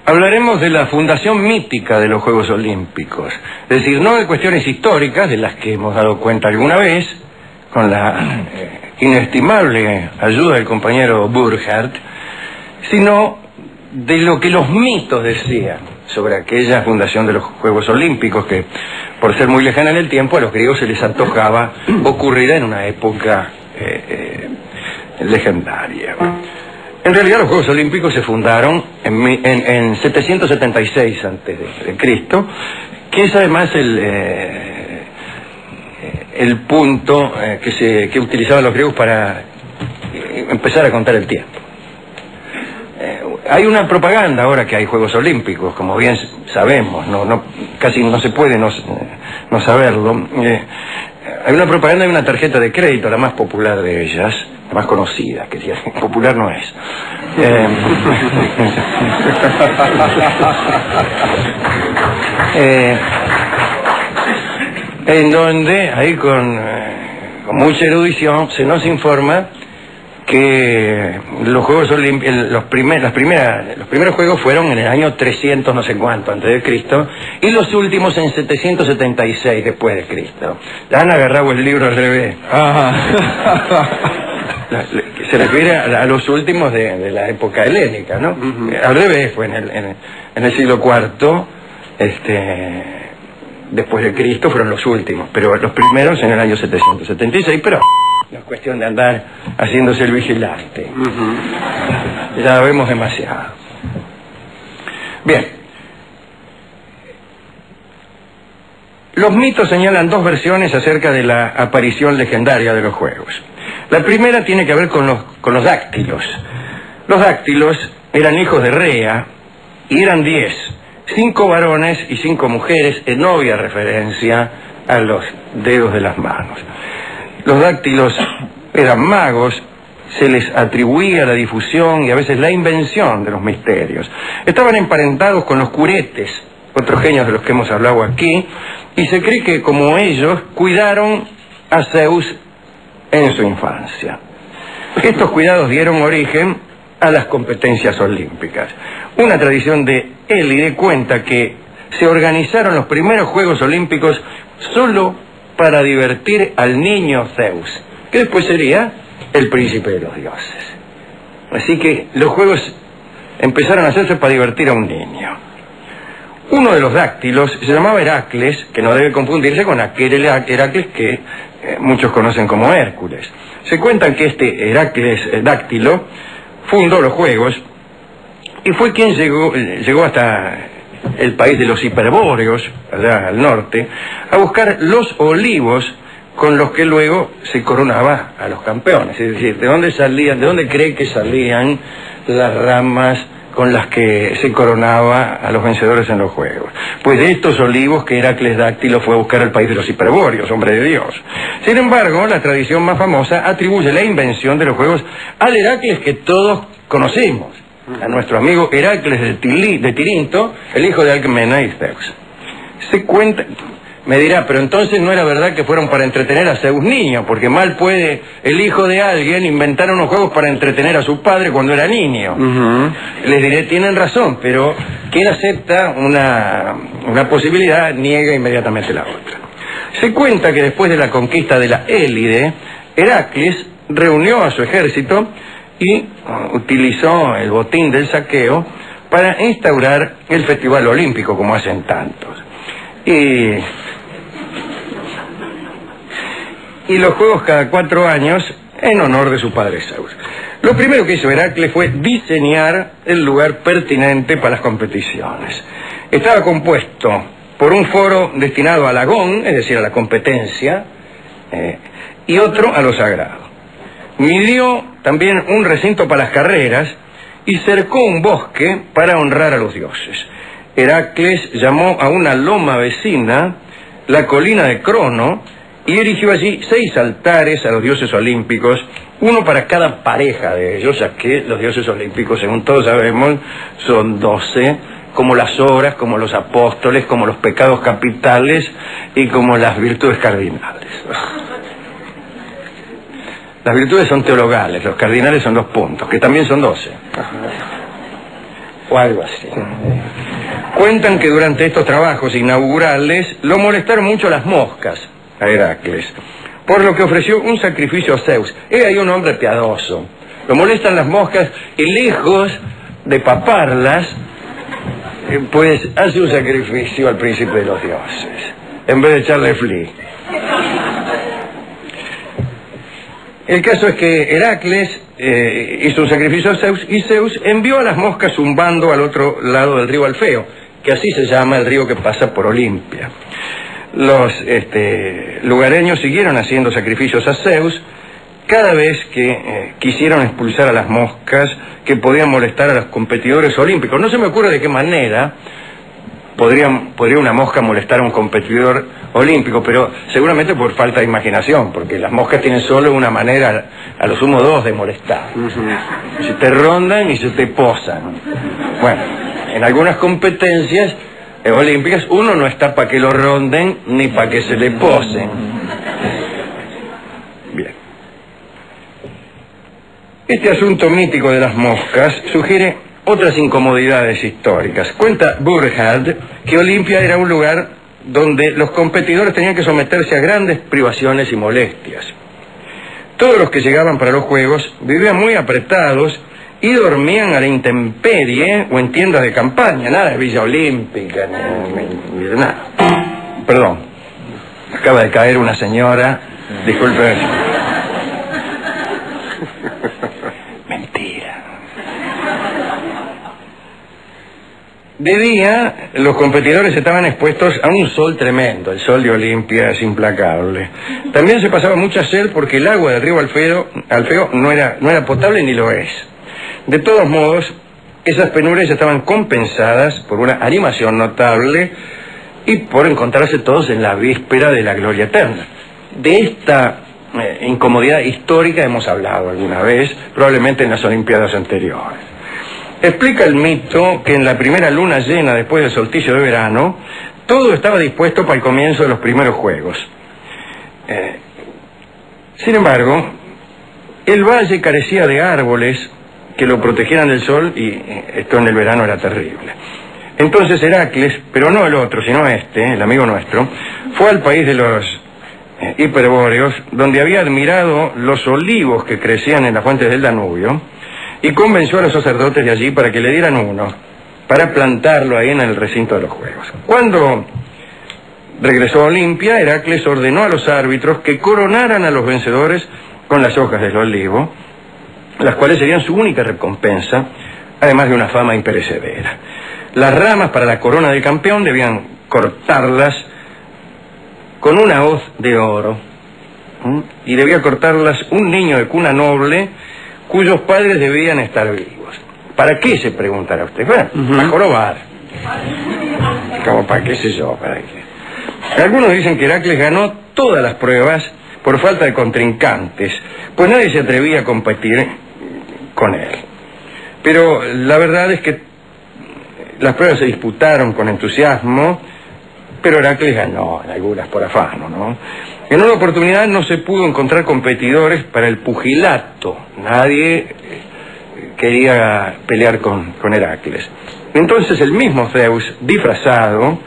Hablaremos de la fundación mítica de los Juegos Olímpicos, es decir, no de cuestiones históricas de las que hemos dado cuenta alguna vez, con la inestimable ayuda del compañero Burkhardt, sino de lo que los mitos decían sobre aquella fundación de los Juegos Olímpicos que, por ser muy lejana en el tiempo, a los griegos se les antojaba ocurrir en una época legendaria. En realidad los Juegos Olímpicos se fundaron en 776 a.C., que es además el punto que utilizaban los griegos para empezar a contar el tiempo. Hay una propaganda ahora que hay Juegos Olímpicos, como bien sabemos, casi no se puede no saberlo. Hay una propaganda de una tarjeta de crédito, la más popular de ellas, la más conocida, que popular no es. En donde, ahí con mucha erudición, se nos informa que los Juegos Olímpicos, los primeros Juegos fueron en el año 300 no sé cuánto antes de Cristo, y los últimos en 776 después de Cristo. Ya han agarrado el libro al revés. Se refiere a los últimos de la época helénica, ¿no? Al revés, fue en el siglo IV, después de Cristo fueron los últimos, pero los primeros en el año 776, pero no es cuestión de andar haciéndose el vigilante. Ya vemos demasiado. Bien. Los mitos señalan dos versiones acerca de la aparición legendaria de los Juegos. La primera tiene que ver con los dáctilos. Los dáctilos eran hijos de Rea y eran 10, 5 varones y 5 mujeres, en obvia referencia a los dedos de las manos. Los dáctilos eran magos, se les atribuía la difusión y a veces la invención de los misterios. Estaban emparentados con los curetes, otros genios de los que hemos hablado aquí, y se cree que como ellos cuidaron a Zeus en su infancia. Estos cuidados dieron origen a las competencias olímpicas. Una tradición de Élide cuenta que se organizaron los primeros Juegos Olímpicos solo para divertir al niño Zeus, que después sería el príncipe de los dioses. Así que los Juegos empezaron a hacerse para divertir a un niño. Uno de los dáctilos se llamaba Heracles, que no debe confundirse con aquel Heracles que muchos conocen como Hércules. Se cuenta que este Heracles dáctilo fundó los Juegos y fue quien llegó hasta el país de los hiperbóreos, allá al norte, a buscar los olivos con los que luego se coronaba a los campeones. Es decir, ¿de dónde cree que salían las ramas con las que se coronaba a los vencedores en los Juegos? Pues de estos olivos que Heracles dáctilo fue a buscar al país de los hiperbóreos, hombre de Dios. Sin embargo, la tradición más famosa atribuye la invención de los Juegos al Heracles que todos conocemos, a nuestro amigo Heracles de Tirinto, el hijo de Alcmena y Zeus. Se cuenta, me dirá, pero entonces no era verdad que fueron para entretener a Zeus niño, porque mal puede el hijo de alguien inventar unos juegos para entretener a su padre cuando era niño. Les diré, tienen razón, pero quien acepta una posibilidad niega inmediatamente la otra. Se cuenta que después de la conquista de la Élide, Heracles reunió a su ejército y utilizó el botín del saqueo para instaurar el Festival Olímpico, como hacen tantos. Y los Juegos cada 4 años en honor de su padre Zeus. Lo primero que hizo Heracles fue diseñar el lugar pertinente para las competiciones. Estaba compuesto por un foro destinado al agón, es decir, a la competencia, y otro a lo sagrado. Midió también un recinto para las carreras y cercó un bosque para honrar a los dioses. Heracles llamó a una loma vecina la colina de Crono y erigió allí 6 altares a los dioses olímpicos, uno para cada pareja de ellos, ya que los dioses olímpicos, según todos sabemos, son 12, como las obras, como los apóstoles, como los pecados capitales y como las virtudes cardinales. Las virtudes son teologales, los cardinales son 2 puntos, que también son 12. o algo así. Cuentan que durante estos trabajos inaugurales lo molestaron mucho las moscas a Heracles, por lo que ofreció un sacrificio a Zeus. Era ahí un hombre piadoso. Lo molestan las moscas y lejos de paparlas, pues hace un sacrificio al príncipe de los dioses, en vez de echarle flea. El caso es que Heracles hizo un sacrificio a Zeus, y Zeus envió a las moscas zumbando al otro lado del río Alfeo, que así se llama el río que pasa por Olimpia. Los lugareños siguieron haciendo sacrificios a Zeus cada vez que quisieron expulsar a las moscas que podían molestar a los competidores olímpicos. No se me ocurre de qué manera podría una mosca molestar a un competidor olímpico, pero seguramente por falta de imaginación, porque las moscas tienen solo una manera, a lo sumo dos, de molestar. Se te rondan y se te posan. Bueno, en algunas competencias olímpicas uno no está para que lo ronden ni para que se le posen. Bien. Este asunto mítico de las moscas sugiere otras incomodidades históricas. Cuenta Burchard que Olimpia era un lugar donde los competidores tenían que someterse a grandes privaciones y molestias. Todos los que llegaban para los juegos vivían muy apretados y dormían a la intemperie o en tiendas de campaña, nada de Villa Olímpica, ni de nada. Perdón, acaba de caer una señora, disculpe. Mentira. De día, los competidores estaban expuestos a un sol tremendo. El sol de Olimpia es implacable. También se pasaba mucha sed porque el agua del río Alfeo no era potable ni lo es. De todos modos, esas penurias estaban compensadas por una animación notable y por encontrarse todos en la víspera de la gloria eterna. De esta incomodidad histórica hemos hablado alguna vez, probablemente en las Olimpiadas anteriores. Explica el mito que en la primera luna llena después del solsticio de verano, todo estaba dispuesto para el comienzo de los primeros juegos. Sin embargo, el valle carecía de árboles que lo protegieran del sol, y esto en el verano era terrible. Entonces Heracles, pero no el otro, sino el amigo nuestro, fue al país de los hiperbóreos, donde había admirado los olivos que crecían en las fuentes del Danubio, y convenció a los sacerdotes de allí para que le dieran uno, para plantarlo ahí en el recinto de los juegos. Cuando regresó a Olimpia, Heracles ordenó a los árbitros que coronaran a los vencedores con las hojas del olivo, las cuales serían su única recompensa, además de una fama imperecedera. Las ramas para la corona del campeón debían cortarlas con una hoz de oro, y debía cortarlas un niño de cuna noble cuyos padres debían estar vivos. ¿Para qué, se preguntará usted? Bueno, para jorobar. Como para qué sé yo, para qué. Algunos dicen que Heracles ganó todas las pruebas por falta de contrincantes, pues nadie se atrevía a competir con él. Pero la verdad es que las pruebas se disputaron con entusiasmo, pero Heracles ganó, en algunas por afano, ¿no? En una oportunidad no se pudo encontrar competidores para el pugilato. Nadie quería pelear con Heracles. Entonces el mismo Zeus, disfrazado,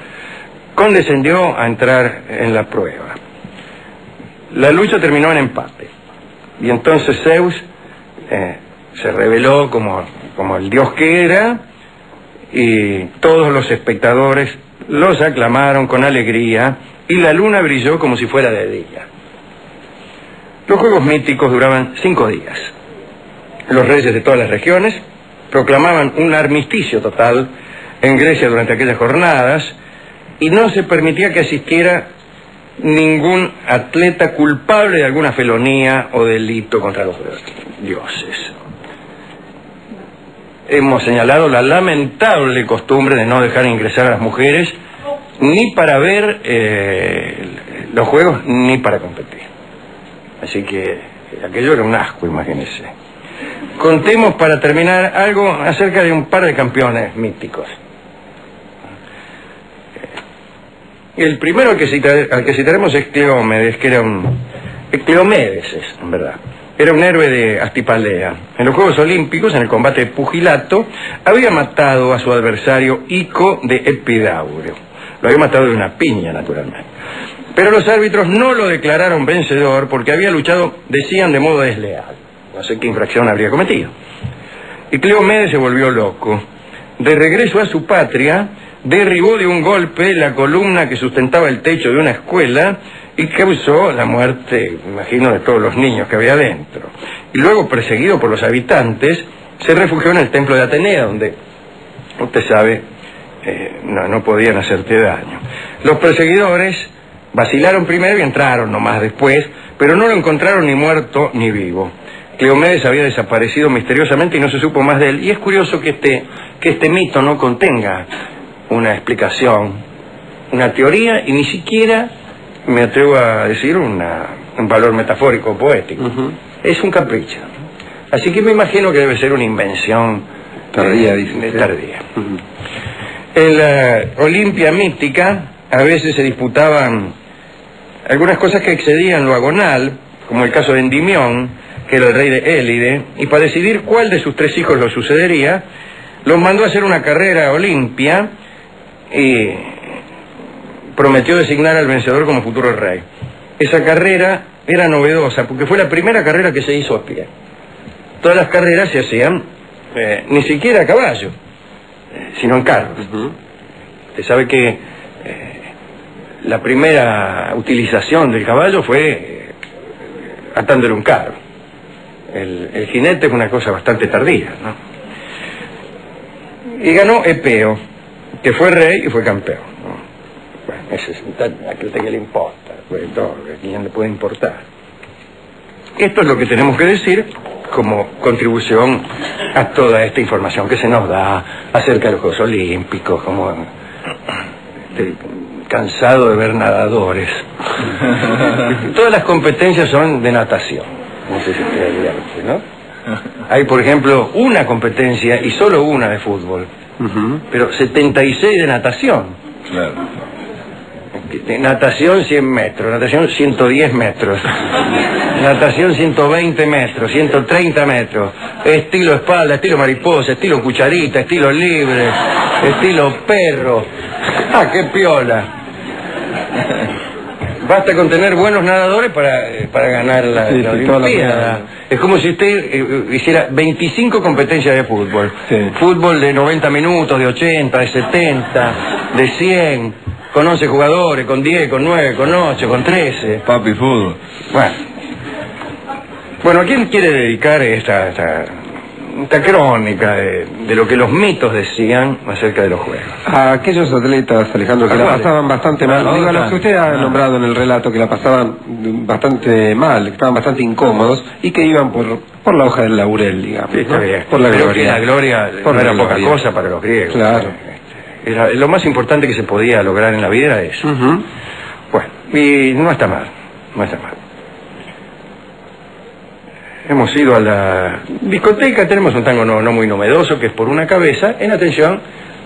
condescendió a entrar en la prueba. La lucha terminó en empate. Y entonces Zeus se reveló como el dios que era, y todos los espectadores los aclamaron con alegría, y la luna brilló como si fuera de día. Los juegos míticos duraban 5 días. Los reyes de todas las regiones proclamaban un armisticio total en Grecia durante aquellas jornadas, y no se permitía que asistiera ningún atleta culpable de alguna felonía o delito contra los dioses. Hemos señalado la lamentable costumbre de no dejar ingresar a las mujeres ni para ver los juegos ni para competir. Así que aquello era un asco, imagínense. Contemos para terminar algo acerca de un par de campeones míticos. El primero al que citaremos es Cleómedes, que era Cleomedes, en verdad. era un héroe de Astipalea. En los Juegos Olímpicos, en el combate de pugilato, había matado a su adversario Ico de Epidauro. Lo había matado de una piña, naturalmente. Pero los árbitros no lo declararon vencedor porque había luchado, decían, de modo desleal. No sé qué infracción habría cometido. Y Cleomedes se volvió loco. De regreso a su patria, derribó de un golpe la columna que sustentaba el techo de una escuela y causó la muerte, imagino, de todos los niños que había dentro. Y luego, perseguido por los habitantes, se refugió en el templo de Atenea, donde, usted sabe, no podían hacerte daño. Los perseguidores vacilaron primero y entraron nomás después, pero no lo encontraron ni muerto ni vivo. Cleomedes había desaparecido misteriosamente y no se supo más de él. Y es curioso que este mito no contenga una explicación, una teoría, y ni siquiera, me atrevo a decir, un valor metafórico, poético. Es un capricho. Así que me imagino que debe ser una invención tardía. En la Olimpia mítica a veces se disputaban algunas cosas que excedían lo agonal, como el caso de Endimión, que era el rey de Élide, y para decidir cuál de sus 3 hijos lo sucedería, los mandó a hacer una carrera Olimpia y prometió designar al vencedor como futuro rey. Esa carrera era novedosa porque fue la primera carrera que se hizo a pie. Todas las carreras se hacían ni siquiera a caballo, sino en carros. Usted sabe que la primera utilización del caballo fue atándole un carro. El jinete es una cosa bastante tardía, ¿no? Y ganó Epeo, que fue rey y fue campeón, ¿no? Bueno, ese es aquel que le importa, pues, todo, ¿a quién le puede importar? Esto es lo que tenemos que decir como contribución a toda esta información que se nos da acerca de los Juegos Olímpicos, como cansado de ver nadadores. Todas las competencias son de natación. No sé si usted advierte, ¿no? Hay, por ejemplo, una competencia y solo una de fútbol, pero 76 de natación. Claro. Natación 100 metros, natación 110 metros, natación 120 metros, 130 metros, estilo espalda, estilo mariposa, estilo cucharita, estilo libre, estilo perro. ¡Ah, qué piola! Basta con tener buenos nadadores para ganar la Olimpiada. Es como si usted hiciera 25 competencias de fútbol. Fútbol de 90 minutos, de 80, de 70, de 100, con 11 jugadores, con 10, con 9, con 8, con 13. Papi fútbol. Bueno, ¿a quién quiere dedicar esta crónica de lo que los mitos decían acerca de los Juegos? A aquellos atletas, Alejandro, que la pasaban bastante mal. Digo, a los que usted ha nombrado en el relato, que la pasaban bastante mal, que estaban bastante incómodos y que iban por la hoja del laurel, digamos. Sí, está bien. Por la gloria. La gloria no era poca cosa para los griegos. Claro. Era lo más importante que se podía lograr en la vida era eso. Bueno, y no está mal, no está mal. Hemos ido a la discoteca, tenemos un tango no muy novedoso, que es Por una cabeza, en atención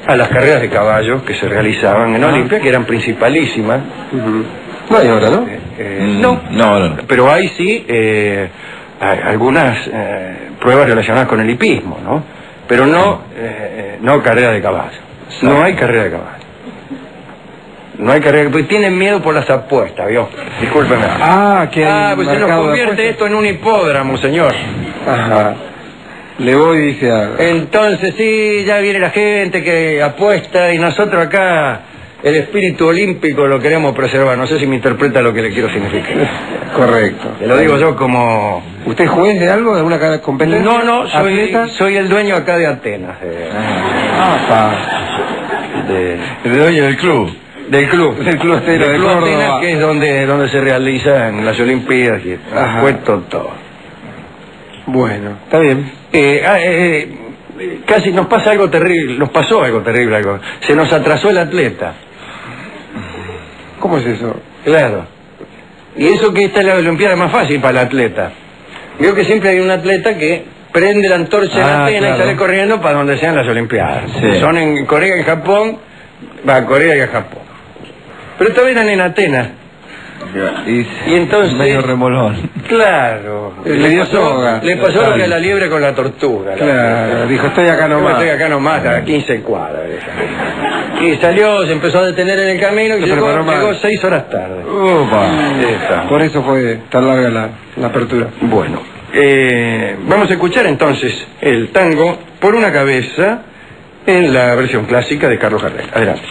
a las carreras de caballos que se realizaban en Olimpia, que eran principalísimas. No hay ahora, ¿no? No. Pero hay sí algunas pruebas relacionadas con el hipismo, ¿no? Pero no carrera de caballo. No hay carrera de caballo. No hay carrera, porque tienen miedo por las apuestas, ¿vio? Discúlpeme. Pues se nos convierte esto en un hipódromo, señor. Ajá. Le voy y dice Entonces sí, ya viene la gente que apuesta y nosotros acá el espíritu olímpico lo queremos preservar. No sé si me interpreta lo que le quiero significar. Correcto. Te lo digo yo como... ¿Usted es juez de algo, de alguna competencia? No, soy el dueño acá de Atenas. El dueño del club. Del club Estero de Córdoba, Atenas, que es donde se realizan las Olimpiadas y cuento todo. Bueno, está bien. Casi nos pasa algo terrible, nos pasó algo terrible, se nos atrasó el atleta. ¿Cómo es eso? Claro. Y eso que esta es la Olimpiada más fácil para el atleta. Veo que siempre hay un atleta que prende la antorcha en Atenas y sale corriendo para donde sean las Olimpiadas. Son en Corea y Japón, va a Corea y a Japón. Pero esta vez eran en Atenas. Y entonces... medio remolón. Claro. Le dio soga. Le pasó lo que a la liebre con la tortuga. Claro, dijo, estoy acá nomás. Estoy acá nomás, a 15 cuadras. Y salió, se empezó a detener en el camino y llegó 6 horas tarde. Por eso fue tan larga la apertura. Bueno, vamos a escuchar entonces el tango Por una cabeza en la versión clásica de Carlos Gardel. Adelante.